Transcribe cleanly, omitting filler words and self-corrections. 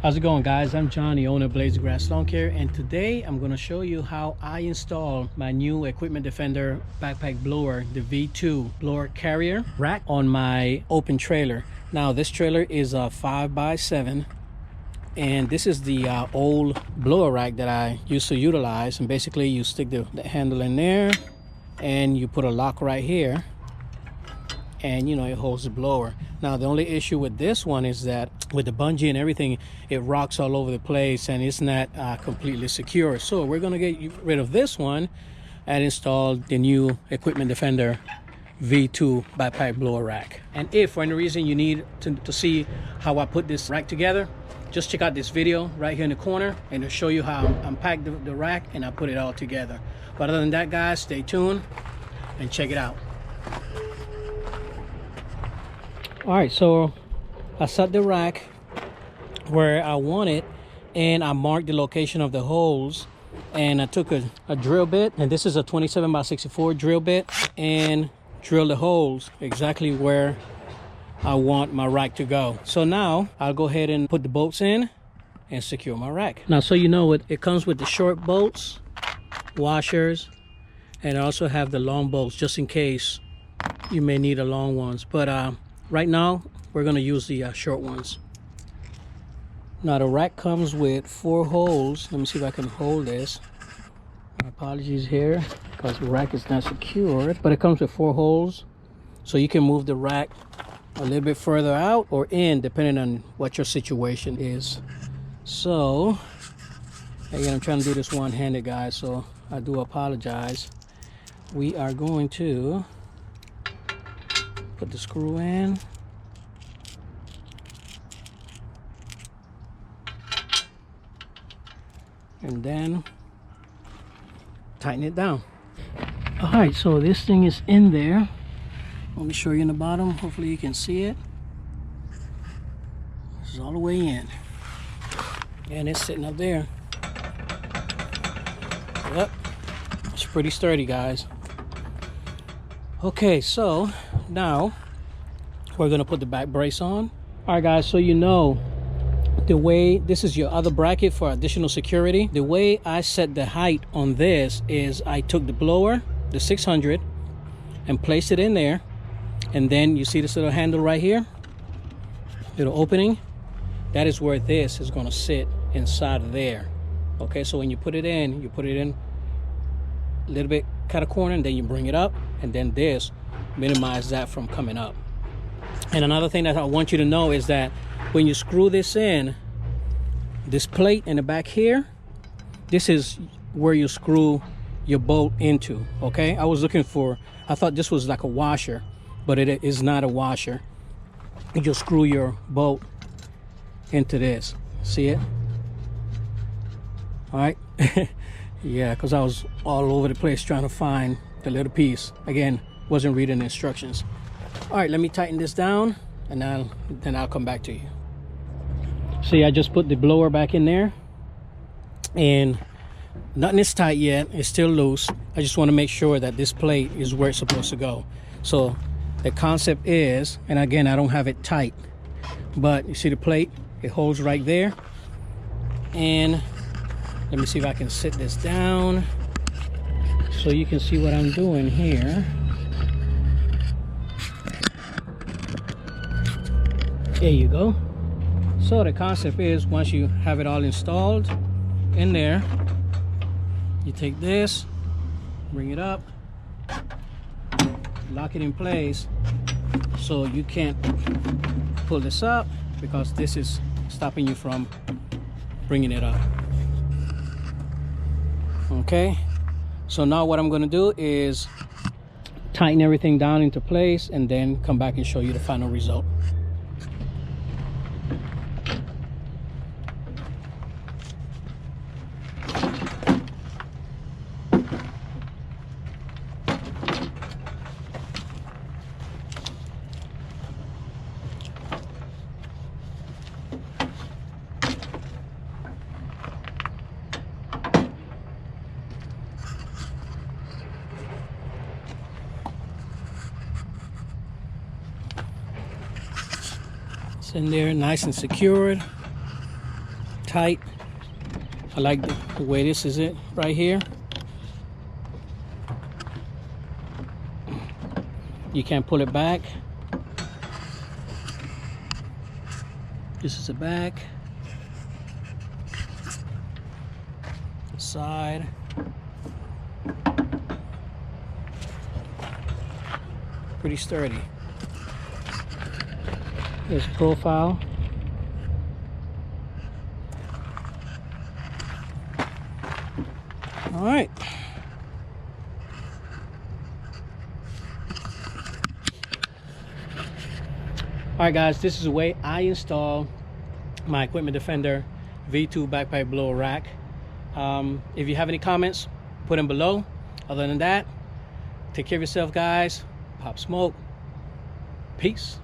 How's it going, guys? I'm John, the owner of Blaze Grass Lawn Care, and today I'm going to show you how I install my new Equipment Defender backpack blower, the V-2 blower carrier rack, on my open trailer. Now this trailer is a 5x7, and this is the old blower rack that I used to utilize. And basically you stick the handle in there and you put a lock right here, and it holds the blower. Now the only issue with this one is that with the bungee and everything, it rocks all over the place and it's not completely secure. So we're gonna get rid of this one and install the new Equipment Defender V2 backpack blower rack. And if for any reason you need to see how I put this rack together, just check out this video right here in the corner, and it'll show you how I unpack the rack and I put it all together. But other than that, guys, stay tuned and check it out. All right, so I set the rack where I want it, and I marked the location of the holes, and I took a drill bit, and this is a 27x64 drill bit, and drill the holes exactly where I want my rack to go. So now I'll go ahead and put the bolts in and secure my rack. Now, so you know, it comes with the short bolts, washers, and I also have the long bolts just in case you may need the long ones. But right now we're going to use the short ones. Now the rack comes with 4 holes. Let me see if I can hold this. My apologies here because the rack is not secured, but it comes with 4 holes, so you can move the rack a little bit further out or in depending on what your situation is. So again, I'm trying to do this one-handed, guys, so I do apologize. We are going to put the screw in, and then tighten it down. All right, so this thing is in there. Let me show you in the bottom. Hopefully you can see it. This is all the way in, and it's sitting up there. Yep, it's pretty sturdy, guys. Okay, so now we're gonna put the back brace on. All right, guys, so the way this is your other bracket for additional security. The way I set the height on this is I took the blower, the 600, and placed it in there, and then you see this little handle right here, little opening. That is where this is going to sit inside of there. Okay, so when you put it in a little bit cut a corner, and then you bring it up, and then this minimize that from coming up. And another thing that I want you to know is that when you screw this in, this plate in the back here, this is where you screw your bolt into. Okay, I thought this was like a washer, but it is not a washer. You just screw your bolt into this. See it? All right. Yeah, because I was all over the place trying to find the little piece. Again, wasn't reading the instructions. All right, let me tighten this down, and then I'll come back to you. See, I just put the blower back in there, and nothing is tight yet. It's still loose. I just want to make sure that this plate is where it's supposed to go. So the concept is, and again, I don't have it tight, but you see the plate, it holds right there. And let me see if I can sit this down so you can see what I'm doing here. There you go. So the concept is, once you have it all installed in there, you take this, bring it up, lock it in place, so you can't pull this up because this is stopping you from bringing it up. Okay, so now what I'm going to do is tighten everything down into place, and then come back and show you the final result. It's in there nice and secured. tight. I like the way this is it right here. You can't pull it back. This is the back, the side. Pretty sturdy. Here's the profile. All right. All right, guys, this is the way I install my Equipment Defender V2 backpipe blower rack. If you have any comments, put them below. Other than that, take care of yourself, guys. Pop smoke. Peace.